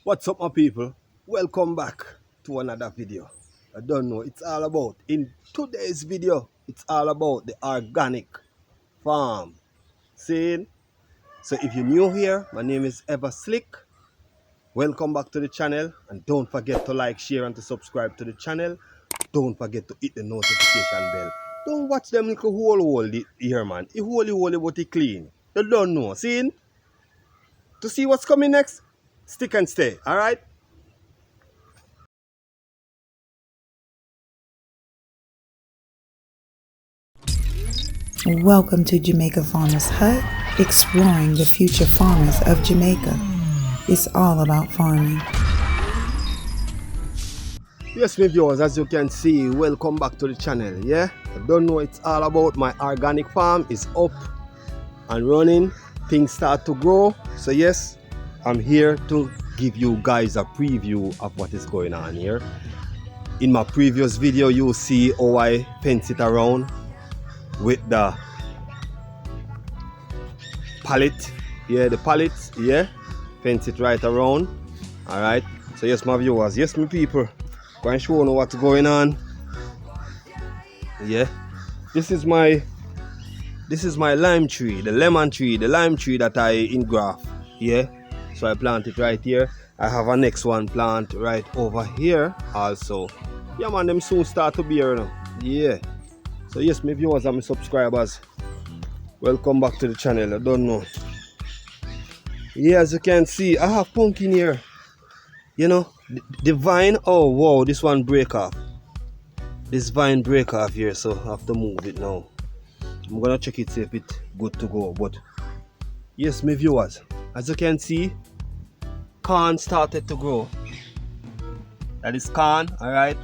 What's up, my people? Welcome back to another video. I don't know, it's all about, in today's video, it's all about the organic farm. See? So if you're new here, my name is Ever Slick. Welcome back to the channel, and don't forget to like, share, and to subscribe to the channel. Don't forget to hit the notification bell. Don't watch them little hole here, man. It holy but it clean. You don't know. See? To see what's coming next, stick and stay, alright? Welcome to Jamaica Farmers Hut, exploring the future farmers of Jamaica. It's all about farming. Yes, my viewers, as you can see, welcome back to the channel. Yeah, I don't know, it's all about my organic farm is up and running. Things start to grow. So yes, I'm here to give you guys a preview of what is going on here. In my previous video, you'll see how I fence it around with the pallet. Yeah, the pallets. Yeah, fence it right around. All right. So yes, my viewers, yes, my people, go and show you what's going on. Yeah, this is my lime tree, the lemon tree, the lime tree that I engraft. Yeah, so I plant it right here. I have a next one plant right over here also. Yeah, man, them soon start to bear now. Yeah. So yes, my viewers and my subscribers, welcome back to the channel. I don't know. Yeah, as you can see, I have pumpkin here. You know, the vine. Oh wow, this one break off. This vine break off here, so I have to move it now. I'm gonna check it, see if it's good to go. But yes, my viewers, as you can see, corn started to grow. That is corn, alright.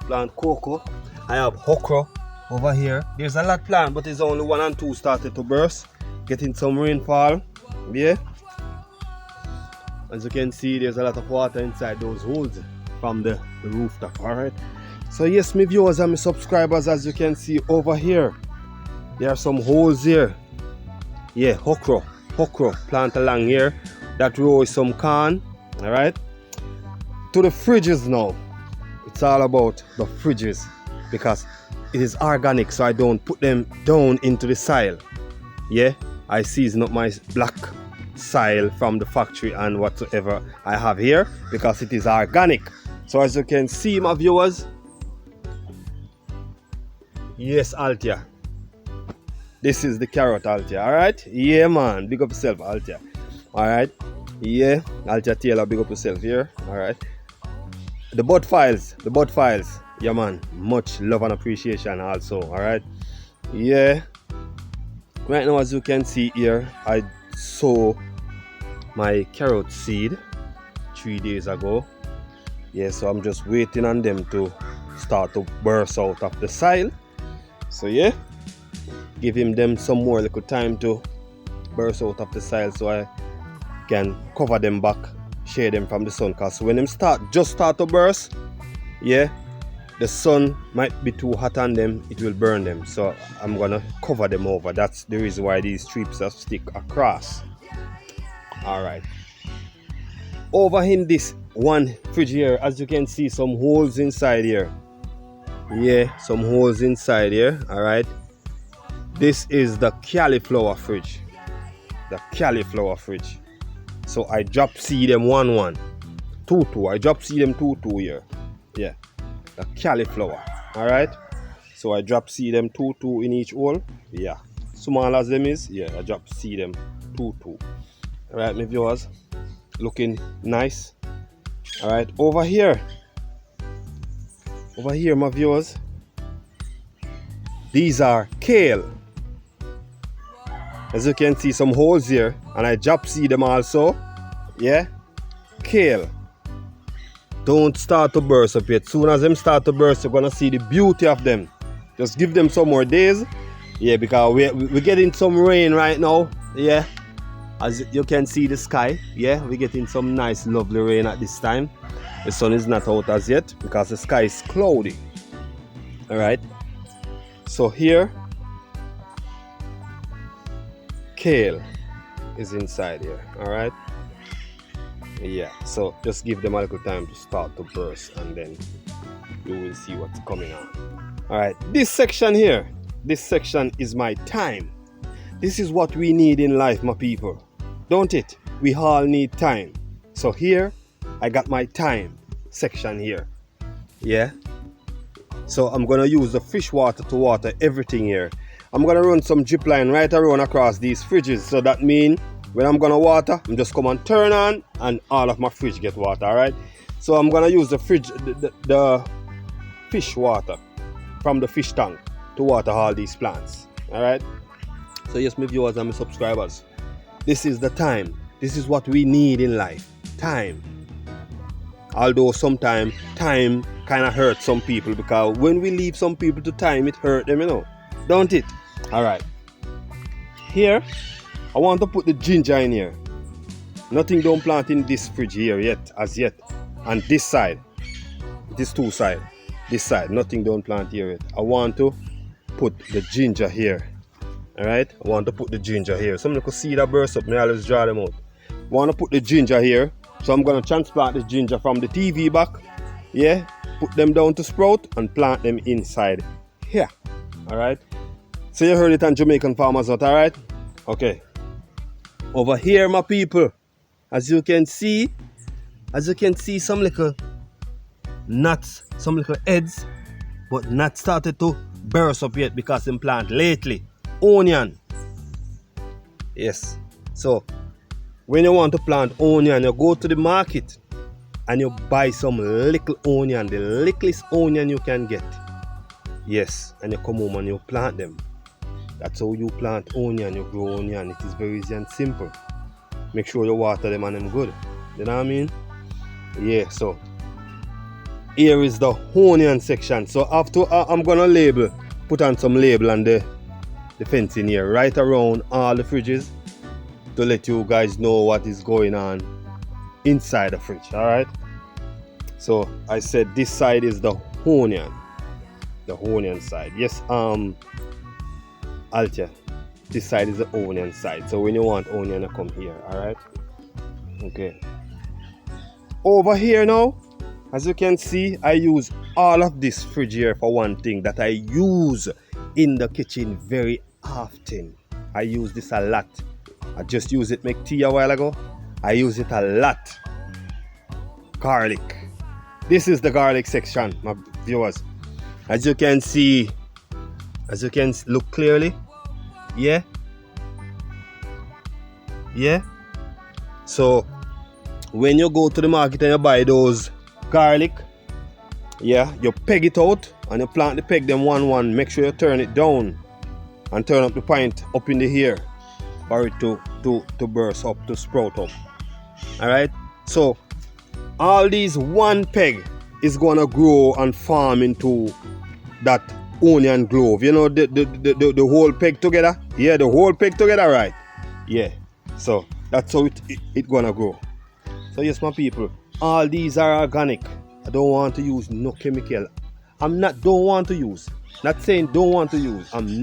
Plant cocoa. I have okra over here. There's a lot plant, but there's only one and two started to burst. Getting some rainfall. Yeah. As you can see, there's a lot of water inside those holes from the rooftop. Alright. So yes, my viewers and my subscribers, as you can see over here, there are some holes here. Yeah, okra plant along here. That row is some corn. Alright. To the fridges now. It's all about the fridges because it is organic, so I don't put them down into the soil. Yeah, I season up my black soil from the factory and whatsoever I have here because it is organic. So as you can see, my viewers, yes, Altia, this is the carrot, Altia. All right, yeah, man, big up yourself, Altia. All right, yeah, Altia Taylor, big up yourself here. All right, the bud files, yeah, man, much love and appreciation also. All right, yeah. Right now, as you can see here, I sow my carrot seed 3 days ago. Yeah, so I'm just waiting on them to start to burst out of the soil. So yeah, giving them some more little time to burst out of the soil so I can cover them back, shade them from the sun. Because when them just start to burst, yeah, the sun might be too hot on them, it will burn them. So I'm gonna cover them over. That's the reason why these strips are stick across. Alright. Over in this one fridge here, as you can see, some holes inside here. Yeah, some holes inside here. Alright. This is the cauliflower fridge. The cauliflower fridge. So I drop seed them 1-1. 2-2. I drop seed them 2-2 here. Yeah. The cauliflower. Alright. So I drop seed them 2-2 in each hole. Yeah. Small as them is, yeah, I drop seed them 2-2. Alright, my viewers. Looking nice. Alright, over here, my viewers, these are kale. As you can see, some holes here, and I drop seed them also. Yeah, kale. Don't start to burst up yet. Soon as them start to burst, you're gonna see the beauty of them. Just give them some more days. Yeah, because we're getting some rain right now. Yeah, as you can see the sky. Yeah, we're getting some nice lovely rain at this time. The sun is not out as yet because the sky is cloudy. Alright, so here kale is inside here. Alright, Yeah, so just give them a little time to start to burst, and then you will see what's coming on. All right, this section here, this section is my time. This is what we need in life, my people, don't it? We all need time. So here I got my time section here. Yeah, so I'm gonna use the fish water to water everything here. I'm gonna run some drip line right around across these fridges, so that means when I'm gonna water, I'm just come and turn on and all of my fridge get water. All right, so I'm gonna use the fish water from the fish tank to water all these plants. All right, so yes, my viewers and my subscribers, this is the time. This is what we need in life, time. Although sometimes time kind of hurts some people, because when we leave some people to time, it hurt them, you know, don't it? All right, here I want to put the ginger in here. Nothing don't plant in this fridge here yet, as yet. And this side, this two side, this side, nothing don't plant here yet. I want to put the ginger here. All right, I want to put the ginger here. Some little seed that burst up, I always draw them out. I want to put the ginger here. So I'm going to transplant the ginger from the TV back. Yeah, put them down to sprout and plant them inside here. All right, so you heard it on Jamaican Farmers Hut, all right? Okay. Over here, my people, as you can see some little nuts, some little heads, but not started to burst up yet because them plant lately. Onion. Yes. So when you want to plant onion, you go to the market and you buy some little onion, the littlest onion you can get. Yes, and you come home and you plant them. That's how you plant onion, you grow onion. It is very easy and simple. Make sure you water them and them good. You know what I mean? Yeah, so here is the onion section. So after I'm gonna put on some label on the fencing here, right around all the fridges, to let you guys know what is going on inside the fridge. Alright? So I said this side is the onion. The onion side. Yes, Altia, this side is the onion side. So when you want onion, you come here. Alright? Okay. Over here now, as you can see, I use all of this fridge here for one thing that I use in the kitchen very often. I use this a lot. I just used it make tea a while ago. I use it a lot. Garlic. This is the garlic section, my viewers. As you can see, as you can look clearly, yeah. So when you go to the market and you buy those garlic, yeah, you peg it out and you plant the peg them one. Make sure you turn it down and turn up the pint up in the air for it to burst up, to sprout up. Alright, so all these one peg is gonna grow and form into that onion glove. You know, the whole peg together. Yeah, the whole peg together, right? Yeah. So that's how it gonna grow. So yes, my people, all these are organic. I don't want to use no chemical. I'm not going to use I'm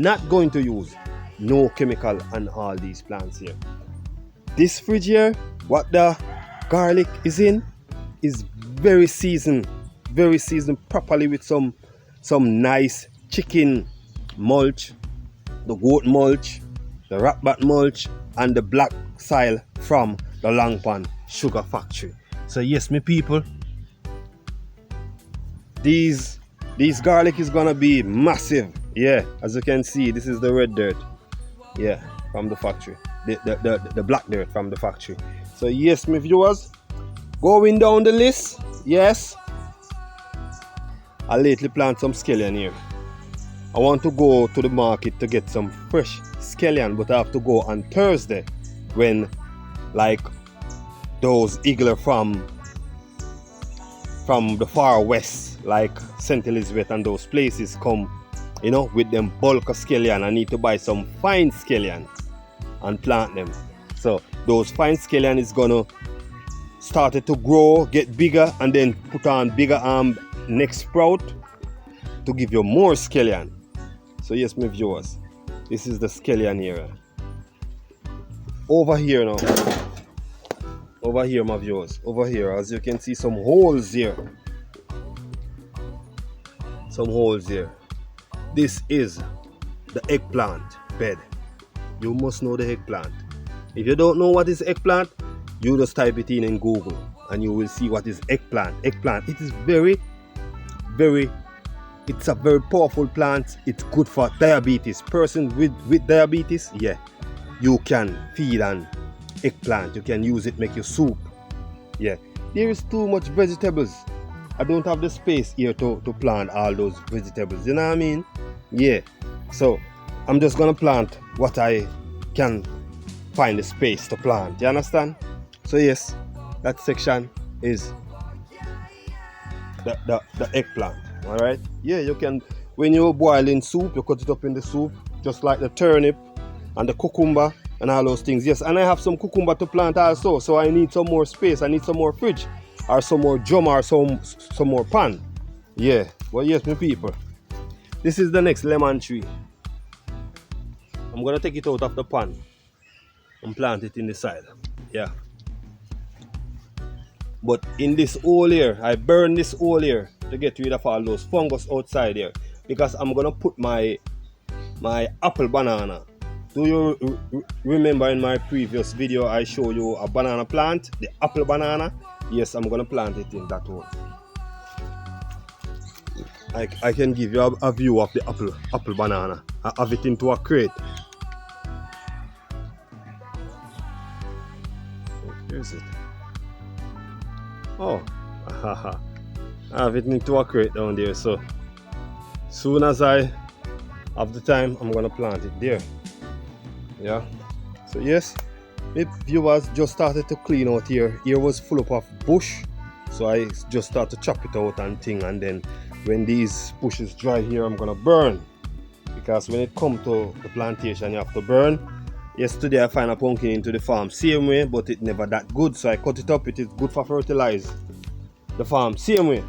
not going to use no chemical on all these plants here. This fridge here, what the garlic is in, is very seasoned properly with some nice chicken mulch, the goat mulch, the rat mulch, and the black soil from the Long Pond Sugar Factory. So yes, my people, these garlic is gonna be massive. Yeah, as you can see, this is the red dirt. Yeah, from the factory. The black dirt from the factory. So yes, my viewers, going down the list, yes, I lately plant some scallion here. I want to go to the market to get some fresh scallion, but I have to go on Thursday when like those eagler from the far west, like St. Elizabeth and those places come, you know, with them bulk of scallion. I need to buy some fine scallion and plant them. So those fine scallion is gonna start to grow, get bigger, and then put on bigger next sprout to give you more scallion. So yes, my viewers, this is the scallion here. Over here now. over here, my viewers, over here, as you can see, some holes here. Some holes here. This is the eggplant bed. You must know the eggplant. If you don't know what is eggplant, you just type it in Google and you will see what is eggplant. Eggplant, it is it's a very powerful plant. It's good for diabetes. Persons with diabetes, yeah, you can feed an eggplant. You can use it, make your soup. Yeah, there is too much vegetables. I don't have the space here to plant all those vegetables. You know what I mean? Yeah. So I'm just gonna plant what I can find the space to plant. You understand? So yes, that section is the eggplant. Alright? Yeah, you can, when you're boiling soup, you cut it up in the soup, just like the turnip and the cucumber and all those things. Yes, and I have some cucumber to plant also, so I need some more space. I need some more fridge or some more drum or some more pan. Yeah, but yes, my people, this is the next lemon tree. I'm gonna take it out of the pan and plant it in the side. Yeah. But in this hole here, I burn this hole here to get rid of all those fungus outside here, because I'm gonna put my apple banana. Do you remember in my previous video I showed you a banana plant, the apple banana? Yes, I'm gonna plant it in that hole. I can give you a view of the apple banana. I have it into a crate. Where is it? Oh, I have it into a crate down there. So soon as I have the time, I'm gonna plant it there. Yeah. So yes, my viewers just started to clean out here. Here was full up of bush, so I just start to chop it out and thing, and then when these bushes dry here, I'm gonna burn, because when it comes to the plantation, you have to burn. Yesterday I find a pumpkin into the farm same way, but it never that good, so I cut it up. It is good for fertilize the farm same way.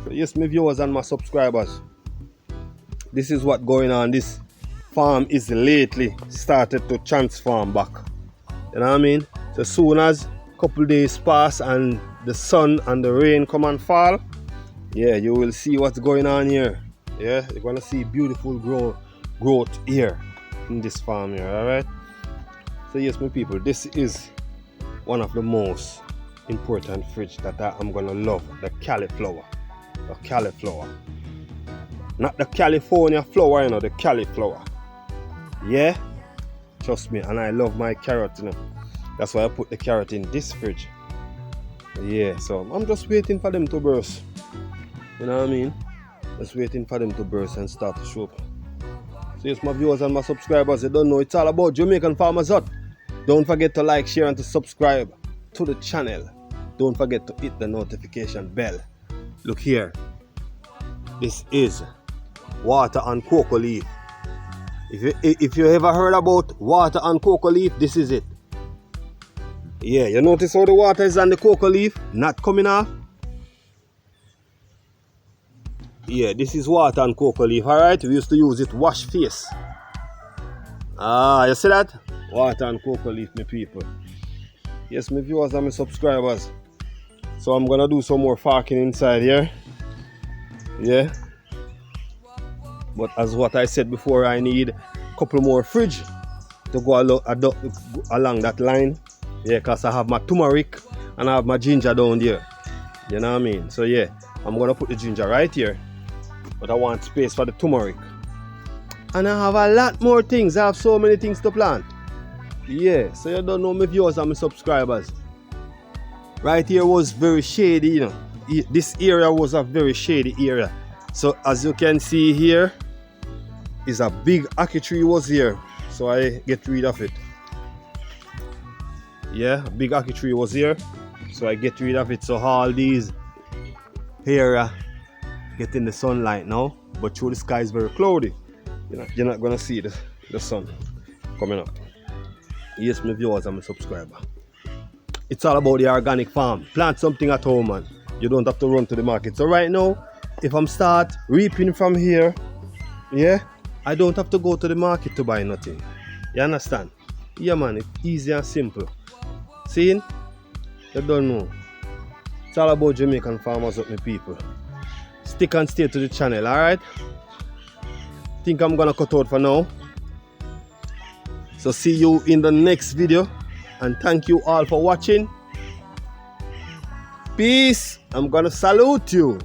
So yes, my viewers and my subscribers, this is what going on. This farm is lately started to transform back. You know what I mean? So soon as a couple days pass and the sun and the rain come and fall, yeah, you will see what's going on here. Yeah, you're gonna see beautiful growth here in this farm here. All right. So yes, my people, this is one of the most important fridge that I'm gonna love. The cauliflower. The cauliflower. Not the California flower, you know, the cauliflower. Yeah, trust me. And I love my carrot, you know. That's why I put the carrot in this fridge. Yeah, so I'm just waiting for them to burst. You know what I mean? Just waiting for them to burst and start to show up. So yes, my viewers and my subscribers, you don't know, it's all about Jamaican Farmers Hut. Don't forget to like, share and to subscribe to the channel. Don't forget to hit the notification bell. Look here. This is water and cocoa leaf. If you ever heard about water and cocoa leaf, this is it. Yeah, you notice how the water is on the cocoa leaf not coming off? Yeah, this is water and cocoa leaf. Alright, we used to use it to wash face. Ah, you see that? Water and cocoa leaf, my people. Yes, my viewers and my subscribers. So I'm gonna do some more farking inside here. Yeah. But as what I said before, I need a couple more fridge to go along that line. Yeah, because I have my turmeric and I have my ginger down there. You know what I mean? So yeah, I'm gonna put the ginger right here. But I want space for the turmeric. And I have a lot more things. I have so many things to plant. Yeah, so you don't know my viewers and my subscribers. Right here was very shady, you know. This area was a very shady area. So as you can see here, is a big ackee tree was here. So I get rid of it. Yeah, a big ackee tree was here. So I get rid of it. So all these here getting the sunlight now. But through the sky is very cloudy. You're not gonna see the sun coming up. Yes, my viewers and my subscriber. It's all about the organic farm. Plant something at home, man. You don't have to run to the market. So right now, if I'm start reaping from here, yeah, I don't have to go to the market to buy nothing. You understand? Yeah, man, it's easy and simple. See? You don't know. It's all about Jamaican farmers up, my people. Stick and stay to the channel, alright? Think I'm gonna cut out for now. So see you in the next video. And thank you all for watching. Peace. I'm gonna salute you.